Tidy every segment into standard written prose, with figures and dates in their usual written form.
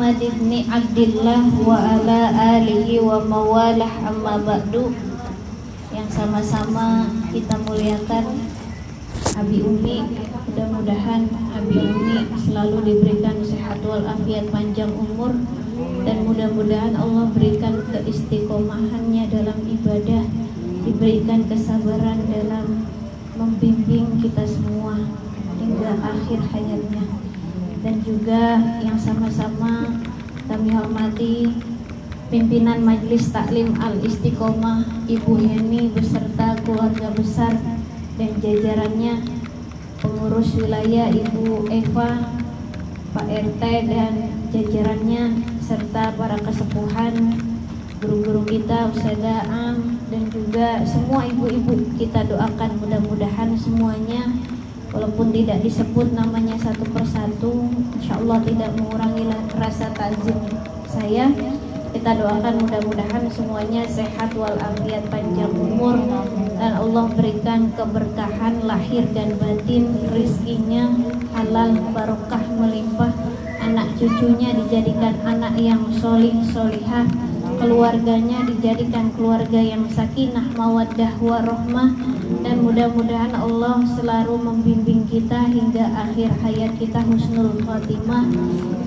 Muhammad ibn Abdillah wa ala alihi wa mawalah amma ba'du. Yang sama-sama kita muliakan Abi Umi, mudah-mudahan Abi Umi selalu diberikan sehat wal afiat, panjang umur, dan mudah-mudahan Allah berikan keistiqomahannya dalam ibadah, diberikan kesabaran dalam membimbing kita semua hingga akhir hayatnya. Dan juga yang sama-sama kami hormati pimpinan Majelis Taklim Al-Istiqomah Ibu Heni beserta keluarga besar dan jajarannya, pengurus wilayah Ibu Eva, Pak RT dan jajarannya, serta para kesepuhan, guru-guru kita, Ustazah Am, dan juga semua ibu-ibu. Kita doakan mudah-mudahan semuanya, walaupun tidak disebut namanya satu persatu, insyaallah tidak mengurangi rasa takzim saya. Kita doakan mudah-mudahan semuanya sehat walafiat, panjang umur, dan Allah berikan keberkahan lahir dan batin, rizkinya halal, barokah melimpah, anak cucunya dijadikan anak yang solih solihah, keluarganya dijadikan keluarga yang sakinah, mawaddah, warahmah, dan mudah-mudahan Allah selalu membimbing kita hingga akhir hayat kita husnul khotimah,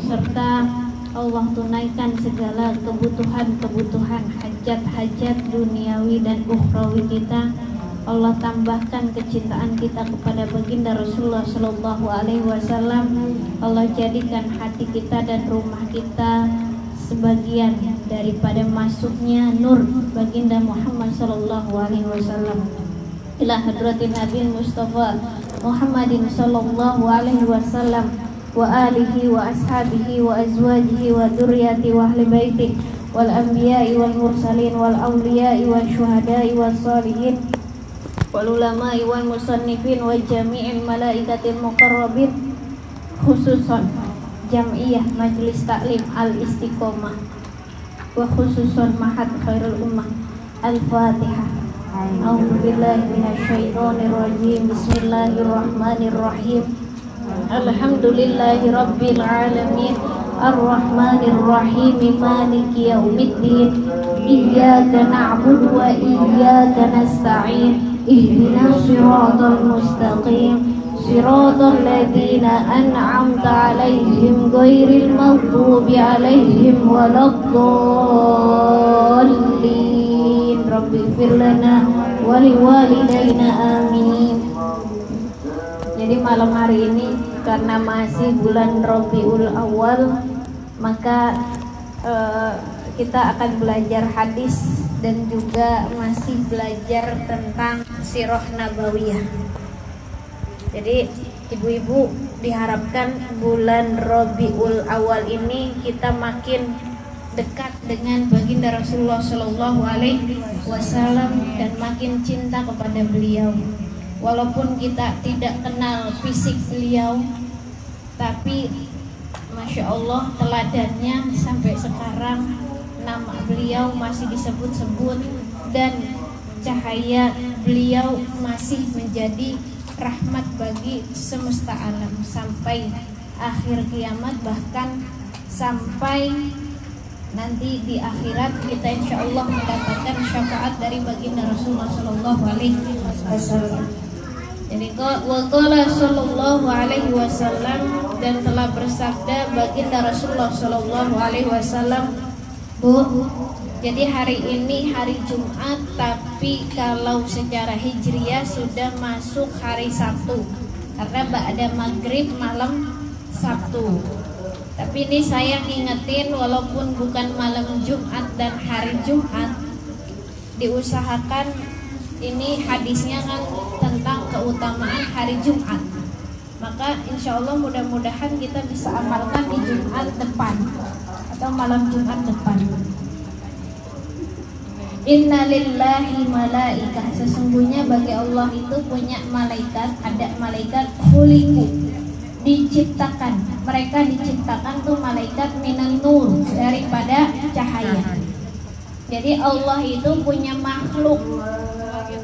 serta Allah tunaikan segala kebutuhan-kebutuhan, hajat-hajat duniawi dan ukhrawi kita. Allah tambahkan kecintaan kita kepada baginda Rasulullah Sallallahu Alaihi Wasallam. Allah jadikan hati kita dan rumah kita sebagian daripada masuknya nur baginda Muhammad Sallallahu Alaihi Wasallam ila hadratin Nabi Mustafa Muhammadin Sallallahu Alaihi Wasallam wa alihi wa ashabihi wa azwajihi wa dzurriyyati wa ahli baiti wal anbiya'i wal mursalin wal awliya'i wal syuhada'i wal salihin wal ulama'i wal musannifin wa jami'il malaikatil muqarrabin, khususan Jam'iyah Majelis Taklim Al-Istiqomah wa khususan Mahad Khairul Ummah. Al-Fatihah. A'udzubillahi minasyaitonir rajim. Bismillahirrahmanirrahim. Alhamdulillahi rabbil alamin, arrahmanir rahim, maliki yaumiddin, iyyaka na'budu wa iyyaka nasta'in, ihdinas siratal mustaqim, siratal ladzina an'amta 'alaihim ghairil maghdubi 'alaihim waladdallin. Rabbighfir lana wa liwalidayna amin. Jadi malam hari ini karena masih bulan Rabiul Awal, maka kita akan belajar hadis dan juga masih belajar tentang sirah nabawiyah. Jadi ibu-ibu diharapkan bulan Rabiul Awal ini kita makin dekat dengan baginda Rasulullah Shallallahu Alaihi Wasallam dan makin cinta kepada beliau. Walaupun kita tidak kenal fisik beliau, tapi Masya Allah teladannya sampai sekarang nama beliau masih disebut-sebut dan cahaya beliau masih menjadi rahmat bagi semesta alam sampai akhir kiamat, bahkan sampai nanti di akhirat kita insya Allah mendapatkan syafaat dari baginda Rasulullah Shallallahu Alaihi Wasallam. Jadi waqala Sallallahu Alaihi Wasallam, dan telah bersabda baginda Rasulullah Sallallahu Alaihi Wasallam, Bu, jadi hari ini hari Jumat, tapi kalau secara hijriah sudah masuk hari Sabtu karena ba'da maghrib malam Sabtu. Tapi ini saya ngingetin, walaupun bukan malam Jumat dan hari Jumat, diusahakan ini hadisnya kan tentang keutamaan hari Jumat. Maka insya Allah mudah-mudahan kita bisa amalkan di Jumat depan atau malam Jumat depan. Inna lillahi malaikah, sesungguhnya bagi Allah itu punya malaikat, ada malaikat khuliqu, diciptakan. Mereka diciptakan tuh malaikat minan nur, daripada cahaya. Jadi Allah itu punya makhluk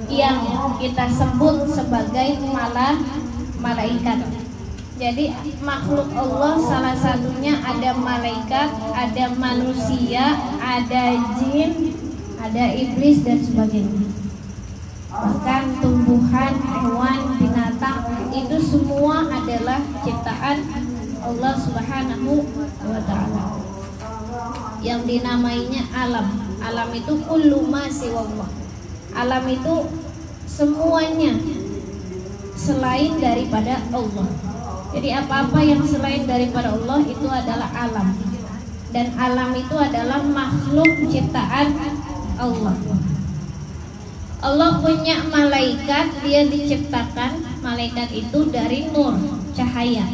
yang kita sebut sebagai malaikat. Jadi makhluk Allah salah satunya ada malaikat, ada manusia, ada jin, ada iblis dan sebagainya. Bahkan tumbuhan, hewan, binatang itu semua adalah ciptaan Allah Subhanahu wa taala. Yang dinamainya alam. Alam itu kullu ma siwallah. Alam itu semuanya selain daripada Allah. Jadi apa-apa yang selain daripada Allah itu adalah alam. Dan alam itu adalah makhluk ciptaan Allah. Allah punya malaikat, dia diciptakan malaikat itu dari nur, cahaya.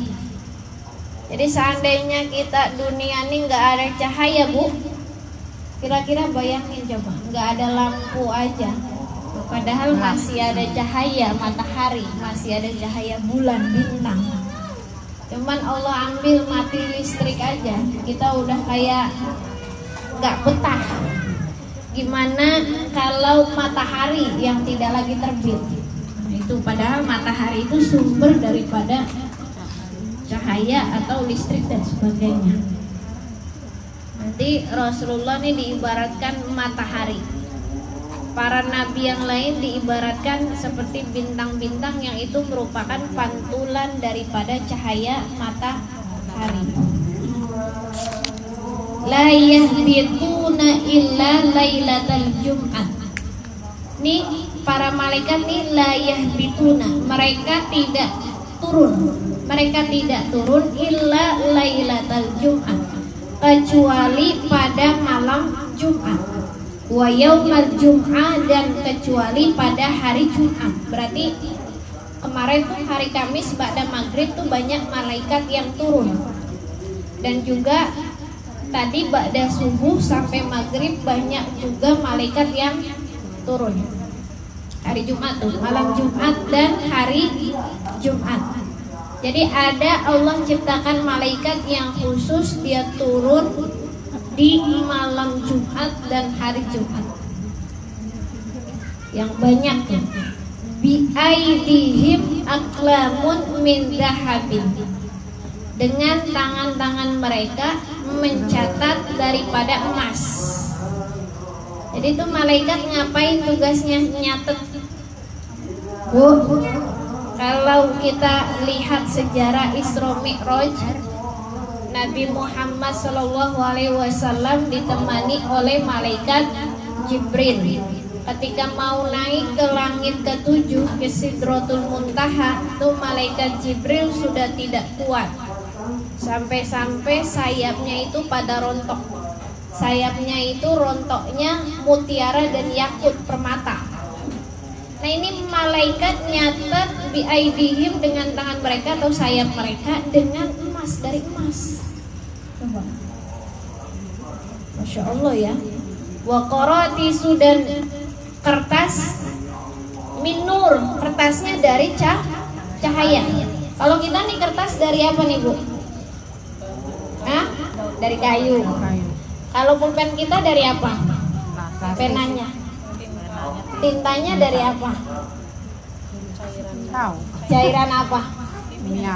Jadi seandainya kita dunia ini nggak ada cahaya, Bu, kira-kira bayangin coba, nggak ada lampu aja, padahal masih ada cahaya matahari, masih ada cahaya bulan, bintang. Cuman Allah ambil mati listrik aja, kita udah kayak nggak betah. Gimana kalau matahari yang tidak lagi terbit? Nah, itu padahal matahari itu sumber daripada cahaya atau listrik dan sebagainya. Nanti Rasulullah ini diibaratkan matahari. Para nabi yang lain diibaratkan seperti bintang-bintang yang itu merupakan pantulan daripada cahaya matahari. La yahbituna illa lailatal jum'ah. Nih para malaikat nih la yahbituna, mereka tidak turun. Mereka tidak turun illa lailatal jum'ah, kecuali pada malam Jumat. Wa yaumal jum'ah, dan kecuali pada hari Jumat. Berarti kemarin tuh hari Kamis ba'da maghrib tuh banyak malaikat yang turun. Dan juga tadi ba'da subuh sampai maghrib banyak juga malaikat yang turun. Hari Jumat tuh, malam Jumat dan hari Jumat. Jadi ada Allah ciptakan malaikat yang khusus dia turun di malam Jumat dan hari Jumat. Yang banyak tuh. Bi aidihim aqlamun min zahabin. Dengan tangan-tangan mereka mencatat daripada emas. Jadi itu malaikat ngapain tugasnya? Nyatet. Bu, kalau kita lihat sejarah Isra Mi'raj, Nabi Muhammad SAW ditemani oleh malaikat Jibril. Ketika mau naik ke langit ke-7 ke Sidratul Muntaha, tuh malaikat Jibril sudah tidak kuat. Sampai-sampai sayapnya itu pada rontok. Sayapnya itu rontoknya mutiara dan yakut permata. Nah ini malaikat nyatet bi aidihim dengan tangan mereka atau sayap mereka dengan emas, dari emas. Coba. Masya Allah ya. Wa qaratisu, dan kertas min nur, kertasnya dari cahaya. Kalau kita nih kertas dari apa nih Bu? Hah? Dari kayu. Kalau pulpen kita dari apa? Penanya. Tintanya dari apa? Cairan apa? Kimia.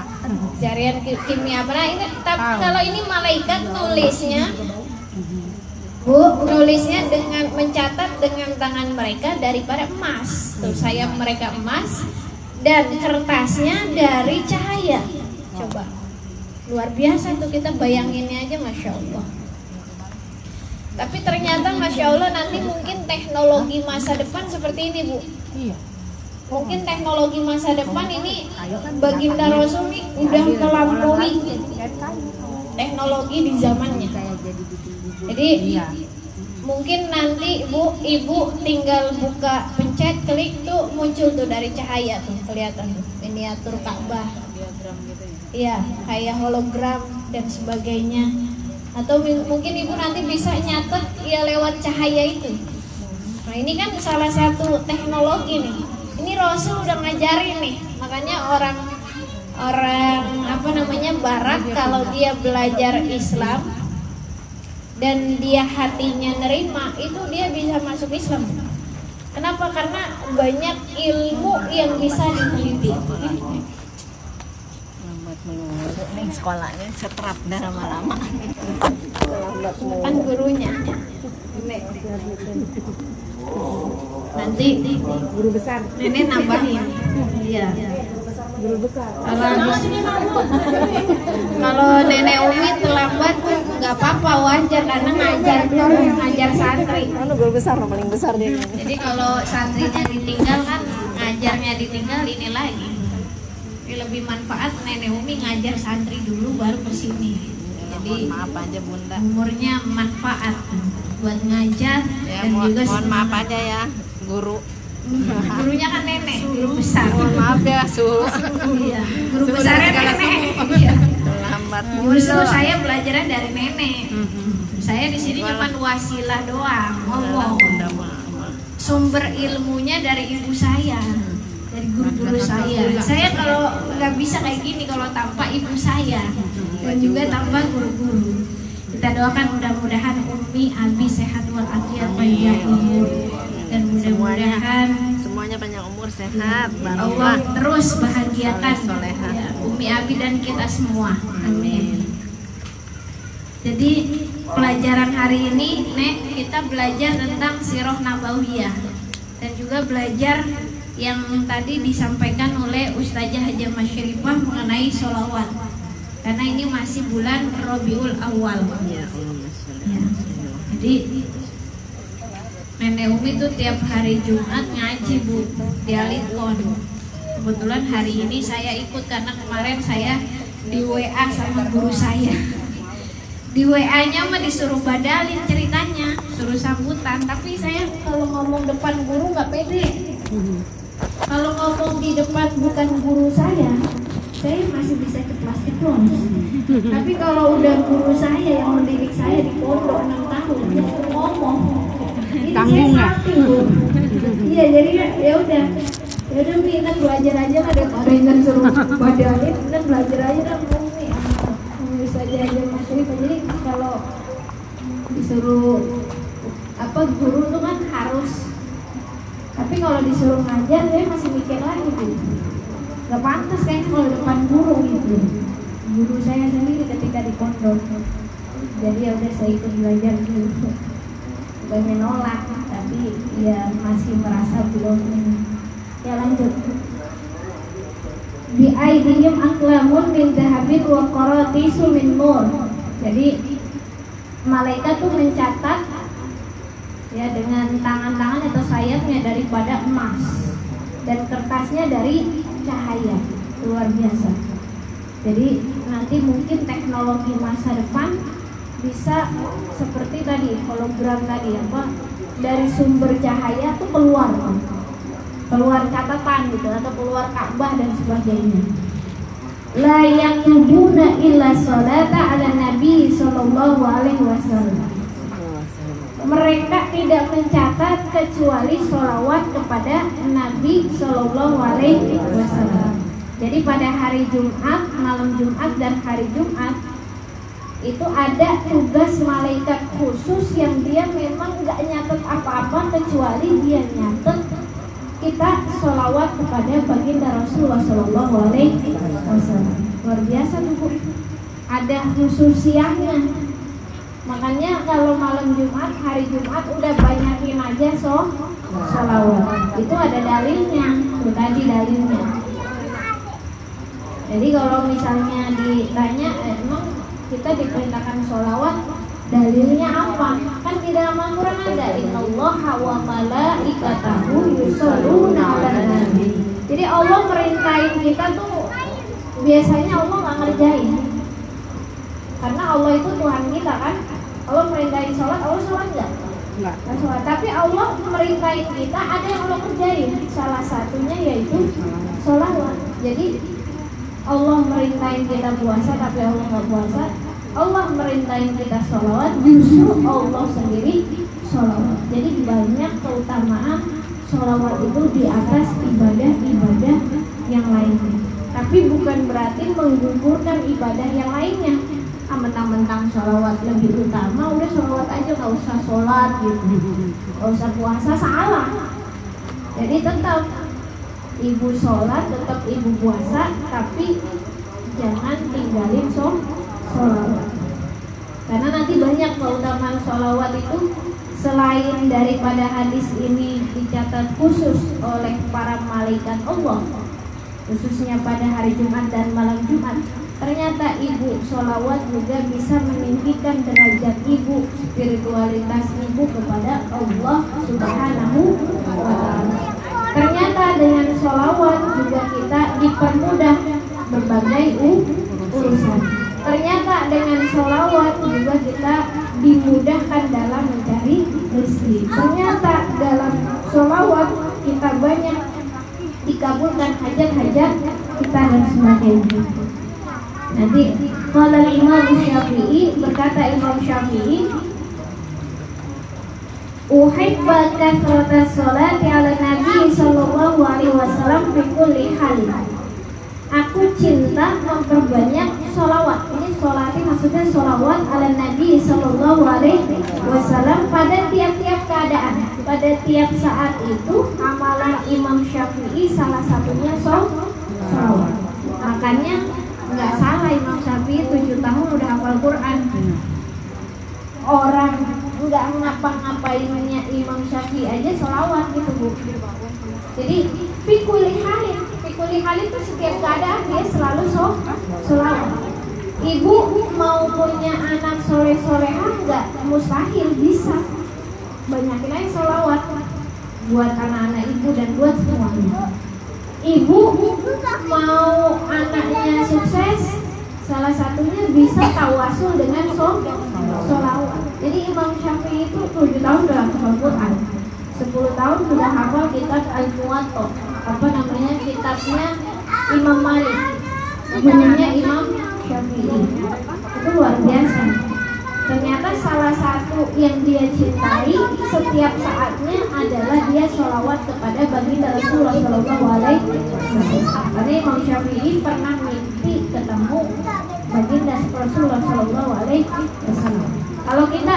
Cairan kimia apa? Nah, ini kalau ini malaikat nulisnya, Bu, nulisnya dengan mencatat dengan tangan mereka daripada emas. Tuh sayap mereka emas dan kertasnya dari cahaya. Coba. Luar biasa tuh, kita bayanginnya aja, Masya Allah. Tapi ternyata Masya Allah nanti mungkin teknologi masa depan seperti ini Bu. Iya. Mungkin teknologi masa depan ini baginda Rasul nih udah melampaui teknologi di zamannya. Jadi mungkin nanti ibu tinggal buka, pencet, klik tuh muncul tuh dari cahaya tuh, kelihatan tuh miniatur Ka'bah. Iya, kayak hologram dan sebagainya. Atau mungkin ibu nanti bisa nyatet ya lewat cahaya itu. Nah ini kan salah satu teknologi nih. Ini Rasul udah ngajarin nih. Makanya orang Barat kalau dia belajar Islam dan dia hatinya nerima, itu dia bisa masuk Islam. Kenapa? Karena banyak ilmu yang bisa diteliti. nih sekolahnya setrap dah lama-lama. Kan gurunya. Nanti Guru besar. nenek nambahin. Iya. Guru besar. Kalau nenek Umi terlambat nggak apa-apa, wajar karena ngajar santri. Guru besar paling besar dia. Jadi kalau santrinya ditinggal kan ngajarnya ditinggal ini lagi. Jadi lebih manfaat nenek Umi ngajar santri dulu baru ke sini. Jadi Maaf aja Bunda. umurnya manfaat buat ngajar Ya, dan juga mohon maaf aja ya guru. gurunya kan nenek, guru besar. Mohon maaf ya Su. Iya, guru Su besarnya dari segala nenek. sumber. Iya. Lambat Justru mulu. saya belajarnya dari nenek. Saya di sini cuma wasilah doang, ngomong. Bunda maaf. Sumber ilmunya dari ibu saya, dari guru-guru saya. Saya kalau nggak bisa kayak gini kalau tanpa ibu saya dan juga tanpa guru-guru. Kita doakan mudah-mudahan Umi Abi sehat walafiat panjang umur dan mudah-mudahan Semuanya panjang umur sehat. Allah Barokah. terus bahagiakan Soleh-soleha. ya, Umi Abi dan kita semua. Amin. Jadi pelajaran hari ini, Nek, kita belajar tentang Sirah Nabawiyah dan juga belajar yang tadi disampaikan oleh Ustazah Hajah Masyarifah mengenai sholawat. Karena ini masih bulan Rabiul Awal. Ya, Allahumma sholli Ya. ala sayyidina. Jadi Nenek Umi tuh tiap hari Jumat ngaji Bu di Alitkon. Kebetulan hari ini saya ikut karena kemarin saya di WA sama guru saya. Di WA-nya mah disuruh badalin ceritanya, suruh sambutan. Tapi saya kalau ngomong depan guru nggak pede. Kalau ngomong di depan bukan guru saya masih bisa ceplas-ceplos. Tapi kalau udah guru saya yang mendidik saya di pondok 6 tahun, dia suruh ngomong. Ini Tanggung saya ya? salting, Bu. Iya, jadi ya udah minta belajar aja lah daripada ingat suruh badalin, dan belajar aja lah Umi. Bisa aja Mas Rifah. Jadi kalau disuruh guru tuh kan harus, tapi kalau disuruh ngajar saya masih mikir lagi tuh. Gak pantas kayaknya kalau depan guru gitu. Guru saya sendiri ketika di pondok. Jadi ya udah saya ikut belajar dulu. Bukannya nolak, tapi ya masih merasa belum. Ya lanjut. Bi aidihim aqlamun min dhahabin wa qaratisu min nur. Jadi malaikat tuh mencatat ya dengan tangan-tangan atau sayapnya daripada emas dan kertasnya dari cahaya. Luar biasa. Jadi nanti mungkin teknologi masa depan bisa seperti tadi hologram tadi dari sumber cahaya tuh keluar catatan gitu atau keluar Ka'bah dan sebagainya. La yaktubuna illa sholata ala nabi sallallahu alaihi wasallam. Mereka tidak mencatat kecuali sholawat kepada Nabi sallallahu alaihi wasallam. Jadi pada hari Jumat, malam Jumat dan hari Jumat itu ada tugas malaikat khusus yang dia memang nggak nyatet apa-apa kecuali dia nyatet kita sholawat kepada baginda Rasulullah Sallallahu Alaihi Wasallam. Luar biasa tuh, ada khususiahnya. Makanya kalau malam Jumat, hari Jumat udah banyakin aja sholawat. Itu ada dalilnya, tuh tadi dalilnya. Jadi kalau misalnya ditanya, emang kita diperintahkan sholawat, dalilnya apa? Kan di dalam Al-Quran ada Innallaha wa malaikatahu yusholluna 'alan nabi. Jadi Allah merintahin kita tuh biasanya Allah nggak ngerjain, karena Allah itu Tuhan kita kan. Allah merintahin sholat, Allah sholat nggak? Nggak sholat. Tapi Allah merintahin kita, ada yang Allah kerjain. Salah satunya yaitu sholat. Jadi Allah merintahin kita puasa, tapi Allah nggak puasa. Allah merintahin kita sholawat, justru Allah sendiri sholawat. Jadi banyak keutamaan sholawat itu di atas ibadah-ibadah yang lainnya. Tapi bukan berarti menggugurkan ibadah yang lainnya. Mentang-mentang sholawat lebih utama, udah sholawat aja, nggak usah sholat gitu, nggak usah puasa, salah. Jadi tetap ibu sholat, tetap ibu puasa, tapi jangan tinggalin sholawat. Karena nanti banyak keutamaan sholawat itu. Selain daripada hadis ini dicatat khusus oleh para malaikat Allah, khususnya pada hari Jumat dan malam Jumat, ternyata ibu sholawat juga bisa meninggikan derajat ibu, spiritualitas ibu kepada Allah Subhanahu wa ta'ala. Ternyata dengan sholawat juga kita dipermudah berbagai urusan. Ternyata dengan sholawat juga kita dimudahkan dalam mencari rezeki. Ternyata dalam sholawat kita banyak dikabulkan hajat-hajat kita dan sebagainya. Nanti kalau Imam Syafi'i, berkata Imam Syafi'i, uhibba kathrata sholati ala Nabi sallallahu alaihi wasallam fi kulli hal. Aku cinta memperbanyak sholawat. Ini sholati maksudnya sholawat ala Nabi sallallahu alaihi wasallam pada tiap-tiap keadaan, pada tiap saat. Itu amalan Imam Syafi'i salah satunya sholawat. Makanya nggak salah Imam Syafi'i 7 tahun udah hafal Quran. Orang nggak ngapa-ngapainnya Imam Syafi'i aja sholawat gitu Bu. Jadi fikuli halin itu setiap keadaan dia selalu sholawat. Ibu mau punya anak soleh-solehah nggak mustahil, bisa. Banyakin aja sholawat buat anak-anak ibu dan buat semuanya. Ibu mau anaknya sukses, salah satunya bisa tawasul dengan sholawat. Jadi Imam Syafi'i itu 7 tahun udah hafal Quran, 10 tahun sudah hafal kitab Al-Muwatta, kitabnya Imam Malik, gurunya Imam Syafi'i. Itu luar biasa. Ternyata salah satu yang dia cintai setiap saatnya adalah dia sholawat kepada baginda Rasulullah Shallallahu Alaihi Wasallam. Karena Imam Syafi'i pernah mimpi ketemu baginda Rasulullah Shallallahu Alaihi Wasallam. Kalau kita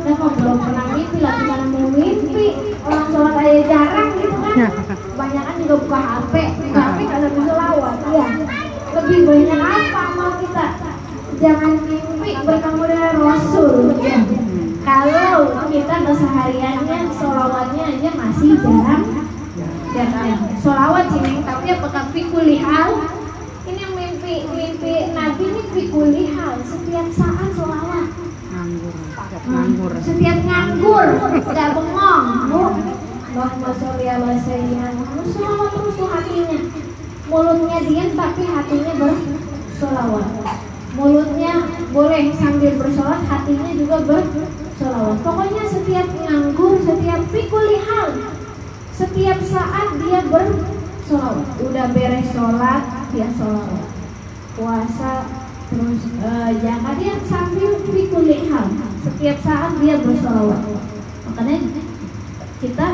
kita kok belum pernah mimpi lah, gimana mau mimpi? Orang sholat aja jarang gitu kan. Kebanyakan juga buka HP kalau sholawat. Ya, lebih banyak apa amal kita? Jangan mimpi bertemu dengan Rasul ya. Kalau kita kesehariannya sholawatnya aja masih jarang. Sholawat sih, tapi apakah fikuli hal? Ini yang mimpi Nabi ini fikuli hal. Setiap saat sholawat. Nganggur. Setiap nganggur, nggak bengong, Bu. Allahumma sholli ala sayyidina Muhammad. Sholawat terus tuh hatinya. Mulutnya diam tapi hatinya bersolawat. Mulutnya boleh sambil bersolawat, hatinya juga bersolawat. Pokoknya setiap nganggur, setiap fikuli hal, setiap saat dia bersolawat. Udah beres sholat, dia solawat. Puasa terus jangan dia sambil fikuli hal. Setiap saat dia bersolawat. Makanya kita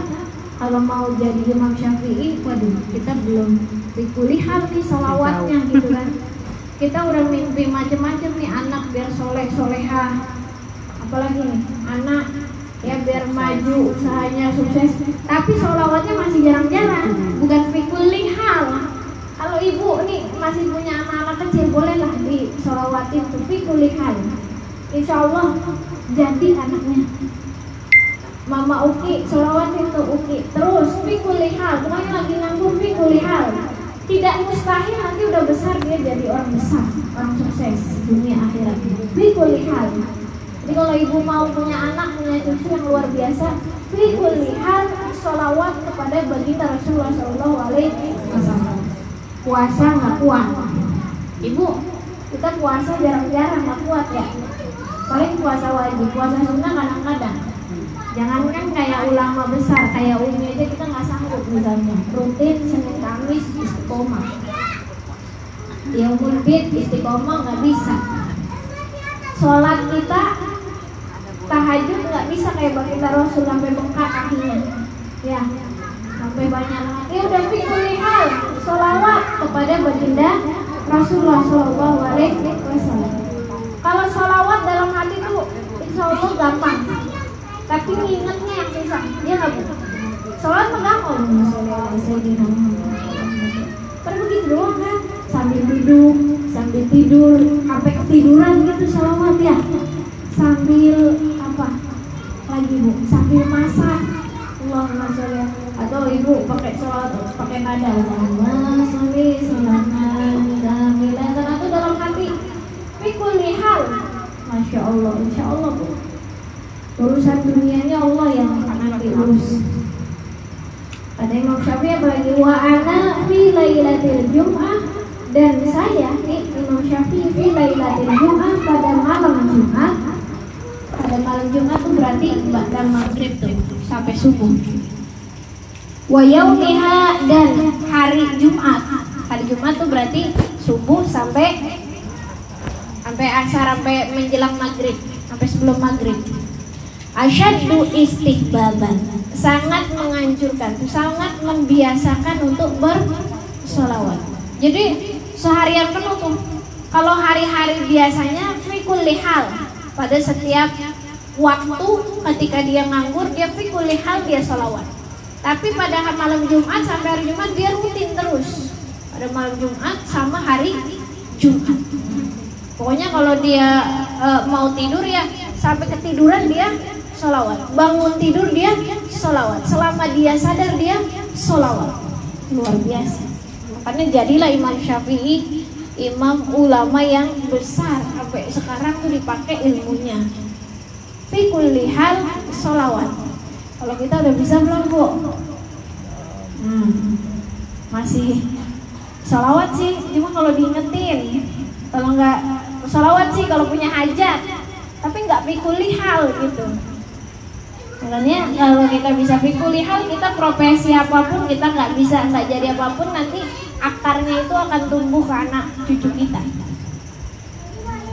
kalau mau jadi Imam Syafi'i, waduh, kita belum fikuli hal nih solawatnya gitu kan. Kita udah mimpi macam-macam nih, anak biar soleh-solehah, apalagi nih anak ya biar maju usahanya sukses, tapi sholawatnya masih jarang-jarang, bukan fikuli hal. Kalau ibu nih masih punya anak-anak kecil, bolehlah di sholawatin tuh fikuli hal. Insya Allah jadi anaknya. Mama Uki sholawatin tuh Uki terus fikuli hal, pokoknya lagi nganggur fikuli hal. Tidak mustahil nanti udah besar dia jadi orang besar, orang sukses dunia akhirat. Fikuli hal. Jadi kalau ibu mau punya anak, punya cucu yang luar biasa, fikuli hal sholawat kepada baginda Rasulullah Shallallahu Alaihi Wasallam. Puasa nggak kuat, ibu kita puasa jarang-jarang nggak kuat ya. Paling puasa wajib, puasa sunnah kadang-kadang. Jangankan kayak ulama besar, kayak Umi aja kita nggak sanggup misalnya. Rutin Senin Kamis istiqomah. Yaumul bid istiqomah nggak bisa. Sholat kita tahajud nggak bisa kayak baginda Rasul sampai bengkak kakinya. Ya, sampai banyak. Ya udah fikuli hal, sholawat kepada baginda Rasulullah Shallallahu Alaihi Wasallam. Kalau sholawat dalam hati itu insya Allah gampang. Tapi ngingetnya yang susah, dia nggak bisa. Sholat gampang, Tapi begitu doang kan, sambil duduk, sambil tidur sampai ketiduran gitu salawat ya, sambil apa lagi Bu, sambil masak Allahumma sholli, atau ibu pakai salawat pakai nada Allahumma sholli sholatan kamilatan, atau dalam hati fikul hal. Masya Allah, insya Allah Bu, urusan dunianya Allah yang nanti urus. Ada Imam Syafi'i apalagi wa ana fi lailatul jum'ah, dan saya nih Imam Syafi'i fi lailatul jum'ah, pada malam Jumat. Pada malam Jumat tuh berarti ba'da maghrib tuh sampai subuh. Wa yaumiha, dan hari Jumat. Hari Jumat tuh berarti subuh sampai asar, sampai menjelang maghrib, sampai sebelum maghrib. Asyaddu istihbaban, sangat menganjurkan, sangat membiasakan untuk bersolawat. Jadi seharian penuh tuh. Kalau hari-hari biasanya fi kulli hal, pada setiap waktu ketika dia nganggur, dia fi kulli hal dia solawat. Tapi pada malam Jumat sampai hari Jumat dia rutin terus. Pada malam Jumat sama hari Jumat. Pokoknya kalau dia mau tidur ya sampai ketiduran dia solawat, bangun tidur dia solawat, selama dia sadar dia solawat. Luar biasa. Makanya jadilah Imam Syafi'i imam ulama yang besar, sampai sekarang tuh dipakai ilmunya. Fi kulli hal solawat. Kalau kita udah bisa belum Bu? Masih solawat sih, cuma kalau diingetin. Kalau nggak solawat sih kalau punya hajat, tapi nggak fi kulli hal gitu. Makanya kalau kita bisa fikuli hal, kita profesi apapun kita nggak jadi apapun, nanti akarnya itu akan tumbuh ke anak cucu kita.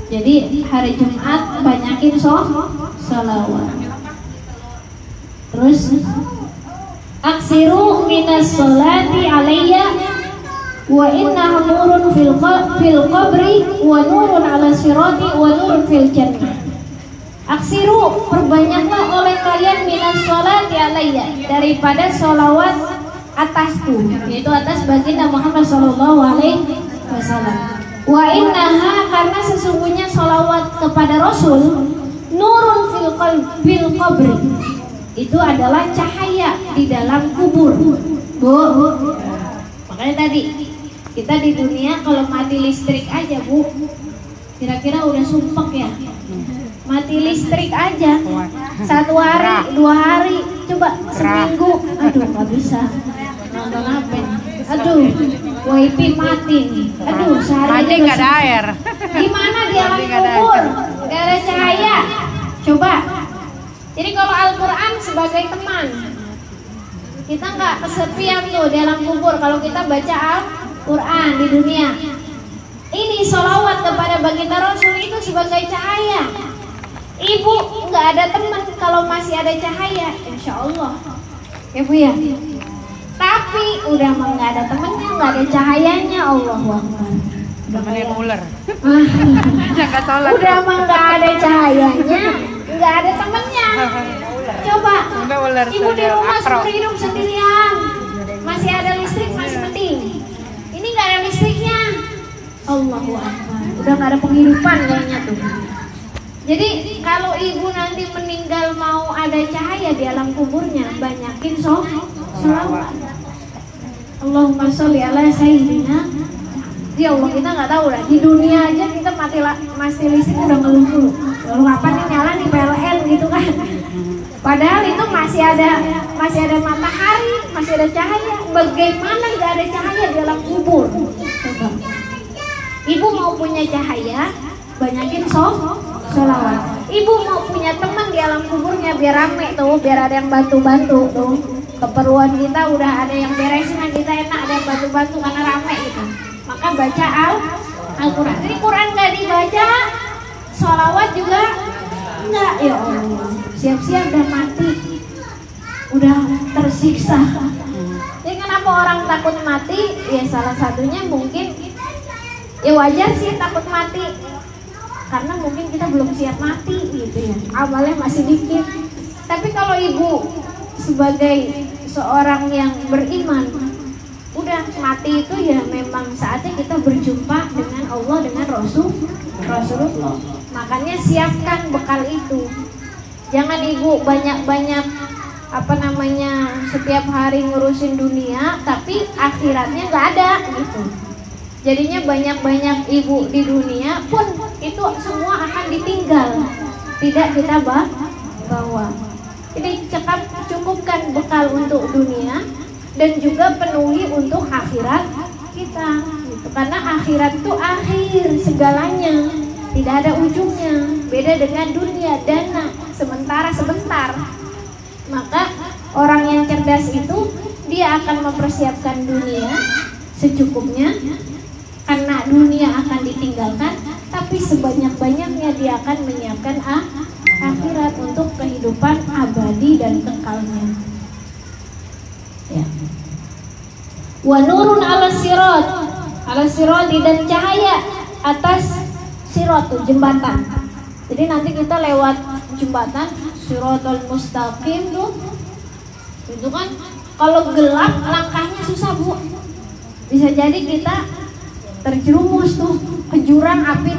Jadi hari Jumat banyakin sholawat. Terus aksiru minas sholati alayya wa innahu nurun fil qabri wa nurun ala sirati wa nurun fil jannah. Aksiru, perbanyaklah oleh kalian minas sholati alayya, daripada sholawat atasku, yaitu atas baginda Muhammad sallallahu alaihi wasallam. Wa innaha, karena sesungguhnya sholawat kepada Rasul, nurun fil qabri, itu adalah cahaya di dalam kubur. Bu, makanya tadi kita di dunia kalau mati listrik aja Bu, kira-kira udah sumpek ya. Mati listrik aja 1 hari, 2 hari, coba seminggu, aduh nggak bisa nonton apa, aduh wifi mati, aduh sehari mati nggak ada air, gimana di alam kubur nggak ada cahaya, coba. Jadi kalau Al-Quran sebagai teman, kita nggak kesepian tuh di alam kubur kalau kita baca Al-Quran di dunia. Ini sholawat kepada baginda Rasul itu sebagai cahaya. Ibu nggak ada teman kalau masih ada cahaya, insya Allah ya Bu ya. Tapi udah nggak ada temennya, nggak ada cahayanya, Allahu Akbar. Udah kayak ular. Udah mah nggak ada cahayanya, nggak ada temennya. Coba ibu di rumah seumur hidup sendirian, masih ada listrik masih mending. Ini nggak ada listriknya, Allahu Akbar. Udah nggak ada penghidupan kayaknya tuh. Jadi kalau ibu nanti meninggal mau ada cahaya di alam kuburnya, banyakin sholawat. Allahumma sholli ala sayyidina. Ya Allah, kita nggak tahu lah, di dunia aja kita mati listrik udah ngeluh-ngeluh. Lalu kapan nih nyala nih PLN gitu kan? Padahal itu masih ada matahari, masih ada cahaya. Bagaimana nggak ada cahaya di alam kubur? Coba. Ibu mau punya cahaya, banyakin sholawat. Ibu mau punya teman di alam kuburnya biar rame tuh, biar ada yang bantu-bantu tuh. Keperluan kita udah ada yang beresin, kita enak ada yang bantu-bantu karena rame gitu. Maka baca Al-Quran. Jadi Quran nggak dibaca, sholawat juga enggak. Ya Allah, siap-siap udah mati, udah tersiksa. Jadi kenapa orang takut mati? Ya salah satunya mungkin, ya wajar sih takut mati, karena mungkin kita belum siap mati gitu ya, amalnya masih dikit. Tapi kalau ibu sebagai seorang yang beriman, udah mati itu ya memang saatnya kita berjumpa dengan Allah, dengan Rasulullah. Makanya siapkan bekal itu. Jangan ibu banyak-banyak setiap hari ngurusin dunia tapi akhiratnya nggak ada gitu. Jadinya banyak-banyak ibu di dunia pun itu semua akan ditinggal, tidak kita bawa. Jadi cukupkan bekal untuk dunia dan juga penuhi untuk akhirat kita gitu. Karena akhirat itu akhir segalanya, tidak ada ujungnya. Beda dengan dunia, dana sebentar. Maka orang yang cerdas itu dia akan mempersiapkan dunia secukupnya, karena dunia akan ditinggalkan, tapi sebanyak-banyaknya dia akan menyiapkan akhirat untuk kehidupan abadi dan kekalnya. Ya. Wa nurun ala sirat dan cahaya atas sirat jembatan. Jadi nanti kita lewat jembatan Siratal Mustaqim tuh. Itu kan kalau gelap langkahnya susah, Bu. Bisa jadi kita terjerumus tuh ke jurang api.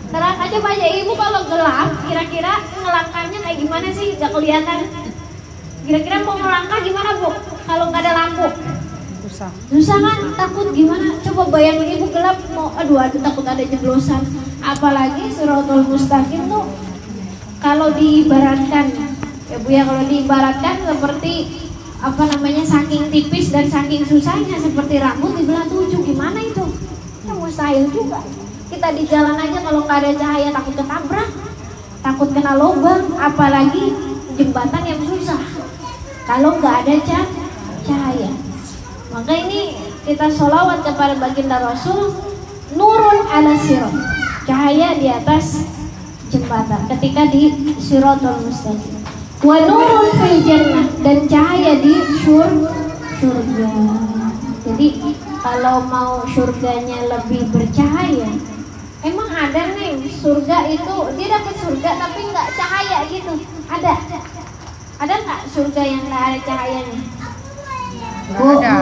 Terang aja Pak Ibu, kalau gelap kira-kira ngelangkahnya kayak gimana sih? Gak kelihatan. Kira-kira mau ngelangkah gimana, Bu? Kalau nggak ada lampu? Susah kan? Takut gimana? Coba bayangin Ibu gelap mau aduh takut ada jeblosan. Apalagi Siratal Mustaqim tuh kalau diibaratkan ya Bu ya, kalau diibaratkan seperti saking tipis dan saking susahnya seperti rambut dibelah 7. Gimana itu? Ya mustahil juga. Kita di jalan aja kalau nggak ada cahaya takut ketabrak, takut kena lubang, apalagi jembatan yang susah kalau nggak ada cahaya. Maka ini kita sholawat kepada baginda Rasul, nurun ala sirat, cahaya di atas jembatan ketika di Siratal Mustaqim. Wa nurun fil jannah, dan cahaya di surga. Jadi kalau mau surganya lebih bercahaya, emang ada nih surga itu dia dapat surga tapi nggak cahaya gitu? Ada nggak surga yang nggak ada cahayanya? Nggak ada.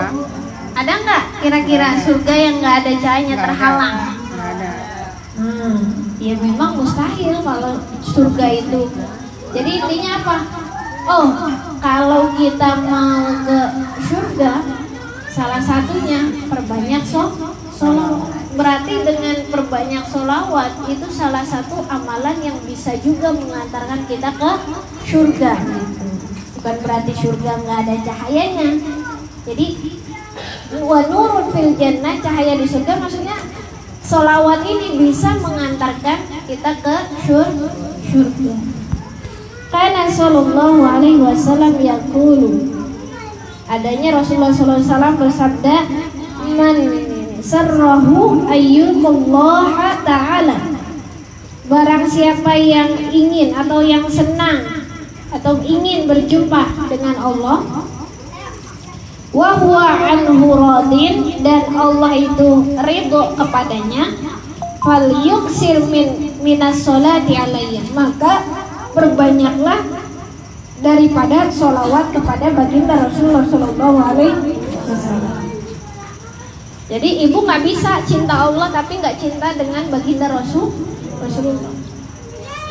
Ada nggak kira-kira surga yang nggak ada cahayanya, terhalang? Nggak ada. Ya memang mustahil kalau surga itu. Jadi intinya apa? Oh, kalau kita mau ke surga, salah satunya perbanyak sholawat. Berarti dengan perbanyak sholawat itu salah satu amalan yang bisa juga mengantarkan kita ke surga. Bukan berarti surga nggak ada cahayanya. Jadi wa nurun fil jannah, cahaya di surga, maksudnya sholawat ini bisa mengantarkan kita ke surga. Karena sallallahu alaihi wasallam yaqulu, adanya Rasulullah sallallahu alaihi wasallam bersabda, man sarrahu ayyukullaha ta'ala, barang siapa yang ingin atau yang senang atau ingin berjumpa dengan Allah, wa huwa anhu radin, dan Allah itu ridho kepadanya, fal yuksir minas sholati alayya, maka perbanyaklah daripada sholawat kepada baginda Rasulullah sallallahu alaihi wasallam. Jadi ibu nggak bisa cinta Allah tapi nggak cinta dengan baginda Rasulullah.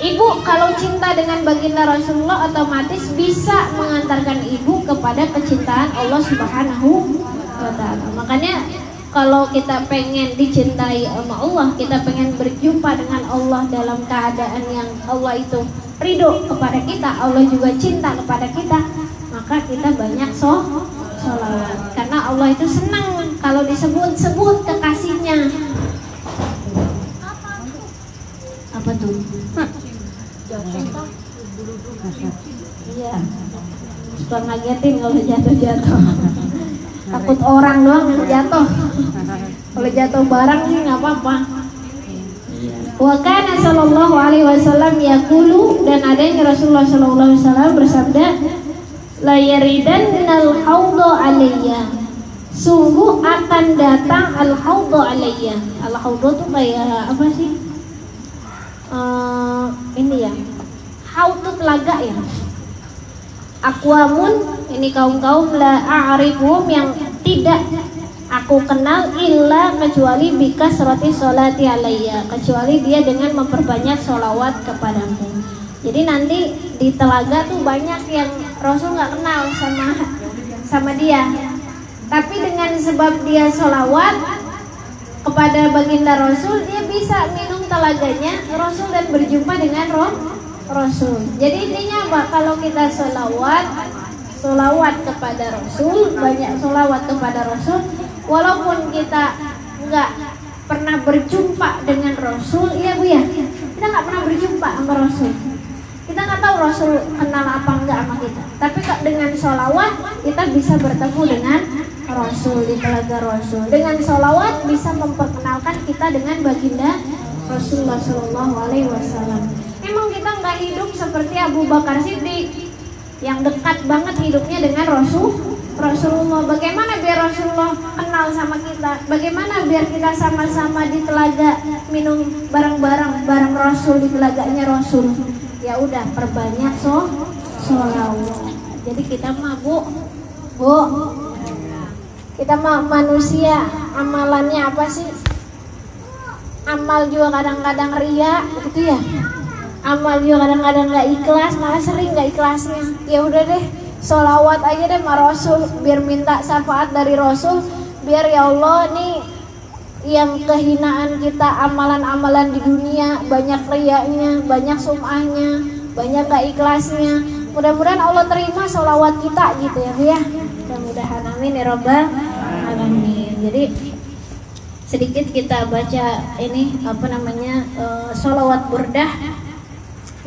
Ibu kalau cinta dengan baginda Rasulullah otomatis bisa mengantarkan ibu kepada kecintaan Allah Subhanahu wa ta'ala. Makanya kalau kita pengen dicintai sama Allah, kita pengen berjumpa dengan Allah dalam keadaan yang Allah itu ridho kepada kita, Allah juga cinta kepada kita, maka kita banyak sholawat. Karena Allah itu senang kalau disebut-sebut kekasihnya. Apa tuh? Iya, suka ngagetin kalau jatuh-jatuh. Takut orang doang yang jatuh. Kalau jatuh barang sih nggak apa-apa. Wa kana sallallahu alaihi wasallam yaqulu, dan adanya Rasulullah sallallahu alaihi wasallam bersabda, la yaridannal haudha alayya, sungguh akan datang al haudha alayya. Al haudha tuh kayak apa sih? Ini ya, haud itu telaga ya. Aqwamun, ini kaum-kaum la a'rifuhum, yang tidak aku kenal illa kecuali bikas roti sholati alayya, kecuali dia dengan memperbanyak sholawat kepadamu. Jadi nanti di telaga tuh banyak yang Rasul nggak kenal sama dia, tapi dengan sebab dia sholawat kepada baginda Rasul, dia bisa minum telaganya Rasul dan berjumpa dengan Rasul. Jadi intinya apa? Kalau kita sholawat kepada Rasul, banyak sholawat kepada Rasul, walaupun kita nggak pernah berjumpa dengan Rasul, iya Bu ya, kita nggak pernah berjumpa sama Rasul, kita nggak tahu Rasul kenal apa enggak sama kita, tapi dengan sholawat kita bisa bertemu dengan Rasul di telaga Rasul. Dengan sholawat bisa memperkenalkan kita dengan baginda Rasulullah SAW. Emang kita nggak hidup seperti Abu Bakar Siddiq yang dekat banget hidupnya dengan Rasulullah. Bagaimana biar Rasulullah kenal sama kita? Bagaimana biar kita sama-sama di telaga minum bareng-bareng bareng Rasul di telaganya Rasul? Ya udah, perbanyak sholawat. Jadi kita mah Bu, kita mah manusia, amalannya apa sih? Amal juga kadang-kadang ria, gitu ya. Amal juga kadang-kadang nggak ikhlas, malah sering nggak ikhlasnya. Ya udah deh, sholawat aja deh sama Rasul, biar minta syafaat dari Rasul, biar ya Allah nih yang kehinaan kita amalan-amalan di dunia, banyak riaknya, banyak sum'ahnya, banyak gak ikhlasnya. Mudah-mudahan Allah terima sholawat kita gitu ya Bu ya. Mudah-mudahan amin ya rabbal alamin. Jadi sedikit kita baca ini sholawat burdah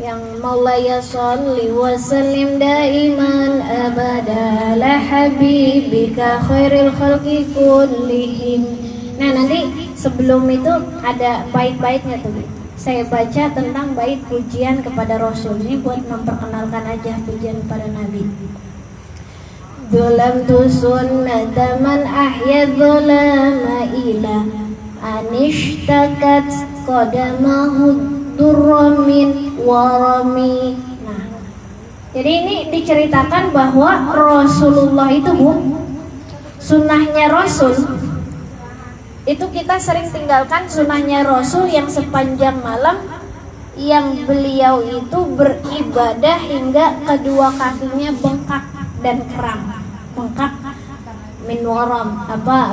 yang Maulaya sholli wa sallim daiman abada ala habibika khairil khalqi kullihim. Nah nanti sebelum itu ada bait-baitnya tuh. Saya baca tentang bait pujian kepada Rasul. Ini buat memperkenalkan aja pujian pada Nabi. Dzalamtu sunnata man ahya dzalama ila anishtakat qadamahu durramin warami. Nah, jadi ini diceritakan bahwa Rasulullah itu Bu, sunnahnya Rasul itu kita sering tinggalkan sunnahnya Rasul yang sepanjang malam, yang beliau itu beribadah hingga kedua kakinya bengkak dan kram. Bengkak min waram,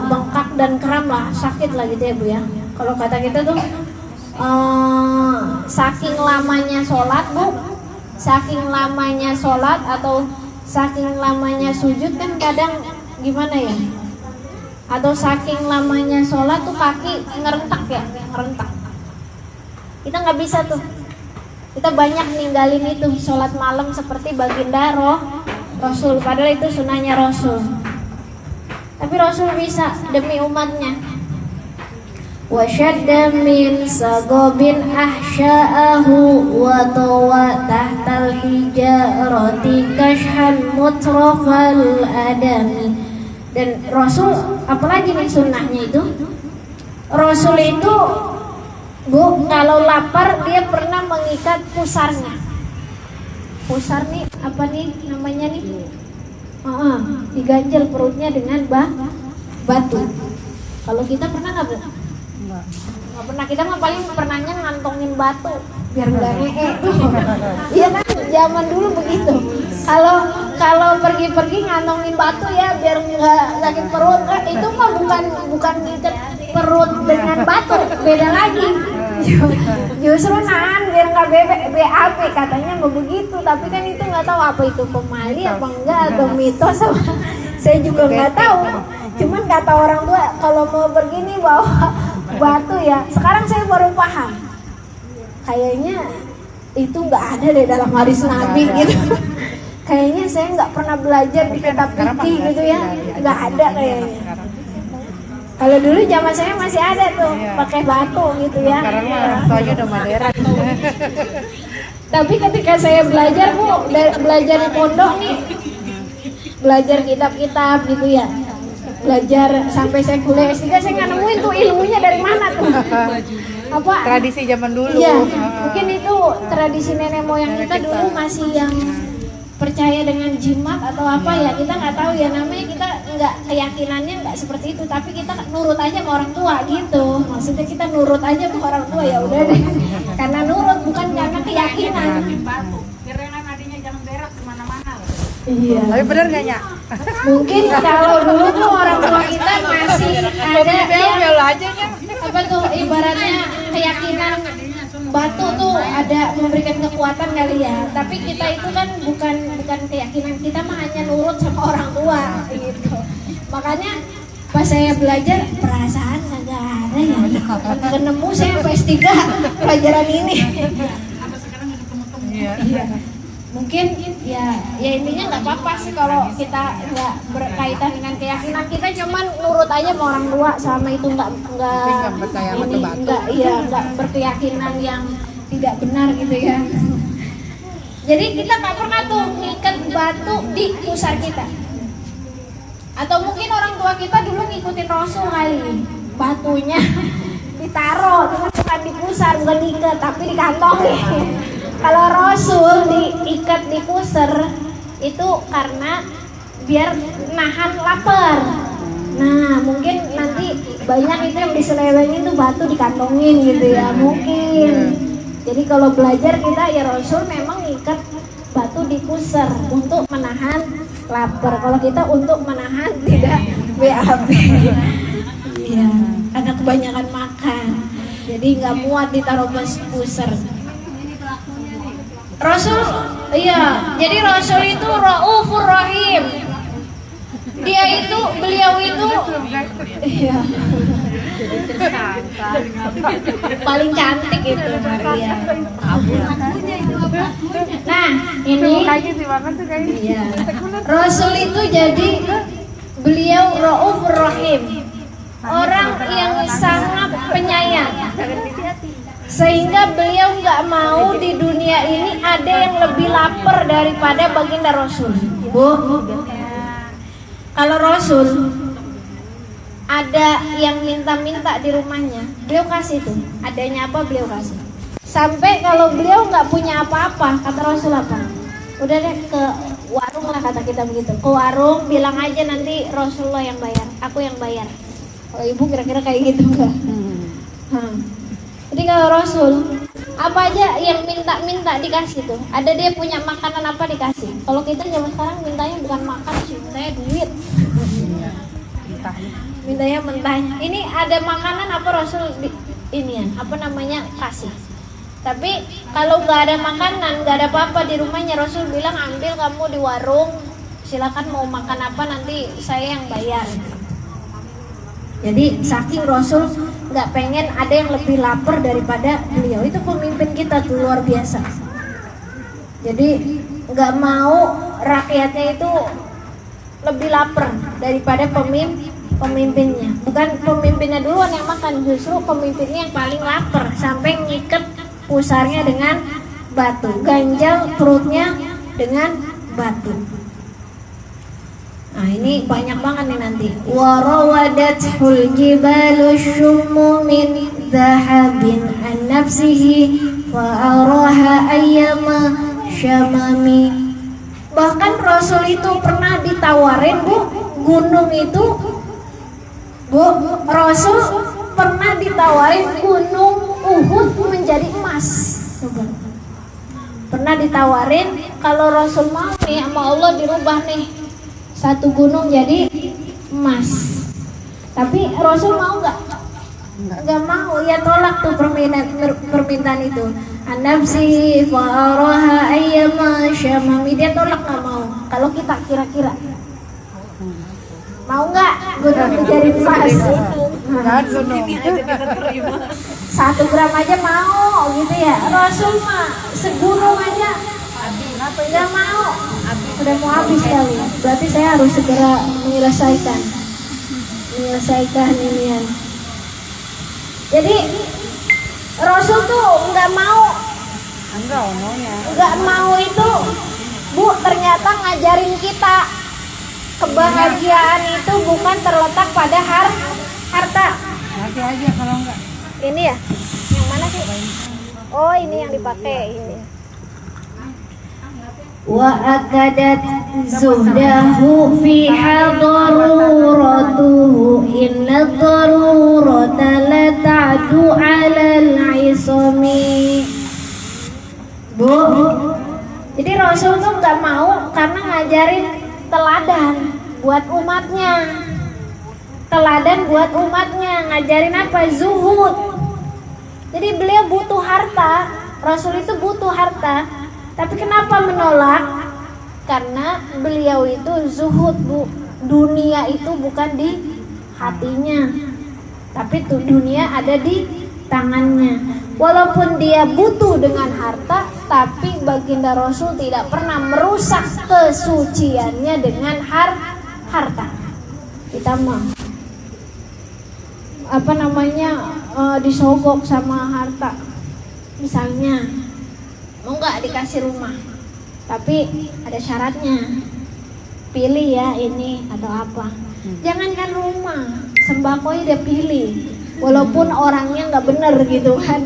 bengkak dan kram lah, sakit lah gitu ya Bu ya. Kalau kata kita tuh saking lamanya sholat Bu, saking lamanya sholat atau saking lamanya sujud kan kadang gimana ya, atau saking lamanya sholat tuh kaki ngerentak ya, ngerentak. Kita nggak bisa tuh, kita banyak ninggalin itu sholat malam seperti baginda Rasul, padahal itu sunnahnya Rasul. Tapi Rasul bisa demi umatnya. Wasyadda min sagobin ahsya'ahu wa tawa tahtal hijarati kashhan mutrafal adami. Dan Rasul, apalagi nih sunnahnya itu, Rasul itu Bu, kalau lapar dia pernah mengikat pusarnya. Pusar nih, apa nih namanya nih? Diganjel perutnya dengan batu. Kalau kita pernah nggak Bu? Nggak pernah, kita mah paling pernahnya ngantongin batu biar nggak ngee. Iya kan, zaman dulu begitu. Kalau pergi-pergi ngantongin batu ya biar nggak sakit perut. Itu mah bukan ngikat perut dengan batu, beda lagi. Justru biar nggak BAB katanya mau begitu. Tapi kan itu nggak tahu apa itu pemali apa enggak atau mitos. Saya juga nggak tahu. Cuman kata orang tua kalau mau begini bawa batu ya. Sekarang saya baru paham. Kayaknya itu nggak ada deh dalam hadis Nabi gitu. Kayaknya saya nggak pernah belajar di kitab fikih gitu ya, nggak ada kayaknya. Kalau dulu zaman saya masih ada tuh, pakai batu gitu ya. Sekarang orang tuanya udah modern. Tapi ketika saya belajar Bu, belajar di pondok nih, belajar kitab-kitab gitu ya, belajar sampai saya kuliah S3, saya nggak nemuin tuh ilmunya dari mana tuh. Apa? Tradisi zaman dulu. Iya, mungkin itu tradisi nenek moyang kita dulu masih yang percaya dengan jimat atau apa ya, kita nggak tahu ya, namanya kita nggak, keyakinannya nggak seperti itu, tapi kita nurut aja sama orang tua gitu. Maksudnya kita nurut aja sama orang tua, ya udah deh, karena nurut bukan karena keyakinan. Iya. Tapi benar nggak Nyak? Mungkin kalau dulu tuh orang tua kita masih ada yang aja Nyak. apa tuh, ibaratnya keyakinan batu tuh ada memberikan kekuatan kali ya. Tapi kita itu kan bukan keyakinan, kita mah hanya nurut sama orang tua gitu. Makanya pas saya belajar, perasaan kagak ada ya. Kagak nemu saya sampai S3 pelajaran ini. Iya. Mungkin ya intinya nggak apa-apa sih kalau kita nggak berkaitan dengan keyakinan, kita cuman nurut aja sama orang tua, sama itu nggak berkeyakinan yang tidak benar gitu ya. Jadi kita nggak pernah tuh ngikat batu di pusar kita, atau mungkin orang tua kita dulu ngikutin Rasul kali, batunya ditaruh bukan di pusar, bukan diikat tapi di kantong. Kalau Rasul diikat di pusar itu karena biar nahan lapar. Nah mungkin nanti banyak itu yang diselewengin tuh batu dikantongin gitu ya, mungkin. Jadi kalau belajar kita ya Rasul memang ikat batu di pusar untuk menahan lapar. Kalau kita untuk menahan tidak BAB. Iya, karena kebanyakan makan. Jadi nggak muat ditaruh pusar. Rasul, iya, jadi Rasul itu Raufur Rahim. Beliau itu, iya, paling cantik itu Maria. Nah, ini, iya, Rasul itu jadi beliau Raufur Rahim, orang yang sangat penyayang. Sehingga beliau nggak mau di dunia ini ada yang lebih lapar daripada baginda Rasul. Bu, kalau Rasul ada yang minta-minta di rumahnya, beliau kasih tuh. Adanya apa beliau kasih. Sampai kalau beliau nggak punya apa-apa, kata Rasul apa? Udah deh ke warung lah, kata kita begitu. Ke warung, bilang aja nanti Rasulullah yang bayar, aku yang bayar. Kalau ibu kira-kira kayak gitu nggak? Jadi kalau Rasul apa aja yang minta dikasih tuh. Ada dia punya makanan apa dikasih. Kalau kita zaman sekarang mintanya bukan makan sih, mintanya duit. Mintanya mentahnya. Ini ada makanan apa Rasul kasih. Tapi kalau nggak ada makanan, nggak ada apa-apa di rumahnya, Rasul bilang ambil kamu di warung, silakan mau makan apa nanti saya yang bayar. Jadi saking Rasul nggak pengen ada yang lebih lapar daripada beliau. Itu pemimpin kita tuh luar biasa. Jadi nggak mau rakyatnya itu lebih lapar daripada pemimpinnya. Bukan pemimpinnya duluan yang makan, justru pemimpinnya yang paling lapar sampai ngikat pusarnya dengan batu, ganjal perutnya dengan batu. Nah ini banyak banget nih nanti. Warawadathul jibalu syummu min dhahabin an nafsihi wa araha ayyama syamami. Bahkan Rasul itu pernah ditawarin, Bu, gunung itu, Bu, Rasul pernah ditawarin gunung Uhud menjadi emas. Coba. Pernah ditawarin kalau Rasul mau nih sama Allah dirubah nih satu gunung jadi emas. Tapi Rasul mau nggak? Nggak mau, ya tolak tuh permintaan itu. An-nafsi fa'araha ayyama syamami, dia tolak, nggak mau. Kalau kita kira-kira mau nggak gunung menjadi emas? 1 gram aja mau gitu ya. Rasul mah segunung aja nggak mau, udah mau habis kali. Berarti saya harus segera menyelesaikan ini. Jadi Rasul tuh nggak mau itu, Bu, ternyata ngajarin kita kebahagiaan itu bukan terletak pada harta. Nanti aja kalau enggak. Ini ya, yang mana sih? Oh ini yang dipakai ini. wa akadat zuhdahu fiha daruratuhu inna darurata la ta'du 'alal 'isami. Bu, jadi Rasul tuh nggak mau karena ngajarin teladan buat umatnya. Teladan buat umatnya, ngajarin apa? Zuhud. Jadi beliau butuh harta, Rasul itu butuh harta. Tapi kenapa menolak? Karena beliau itu zuhud, Bu. Dunia itu bukan di hatinya, tapi tuh dunia ada di tangannya. Walaupun dia butuh dengan harta, tapi baginda Rasul tidak pernah merusak kesuciannya dengan harta. Kita mah disogok sama harta. Misalnya mau nggak dikasih rumah, tapi ada syaratnya, pilih ya ini atau apa. Jangankan rumah, sembako dia pilih, walaupun orangnya nggak bener gitu kan.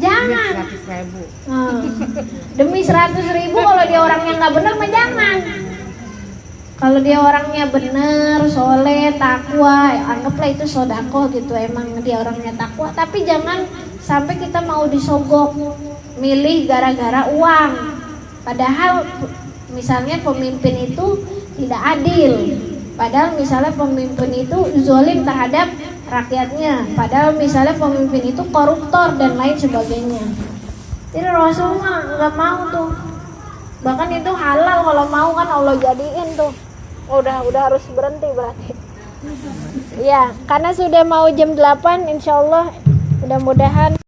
Jangan 100.000. demi 100.000 kalau dia orangnya nggak bener mah jangan. Kalau dia orangnya bener, soleh, takwa, anggaplah itu sodako gitu, emang dia orangnya takwa. Tapi jangan sampai kita mau disogok, milih gara-gara uang. Padahal misalnya pemimpin itu tidak adil. Padahal misalnya pemimpin itu zalim terhadap rakyatnya. Padahal misalnya pemimpin itu koruptor dan lain sebagainya. Jadi Rasul mah nggak mau tuh. Bahkan itu halal kalau mau kan Allah jadiin tuh. Udah harus berhenti berarti. Ya, karena sudah mau jam 8 insyaallah mudah-mudahan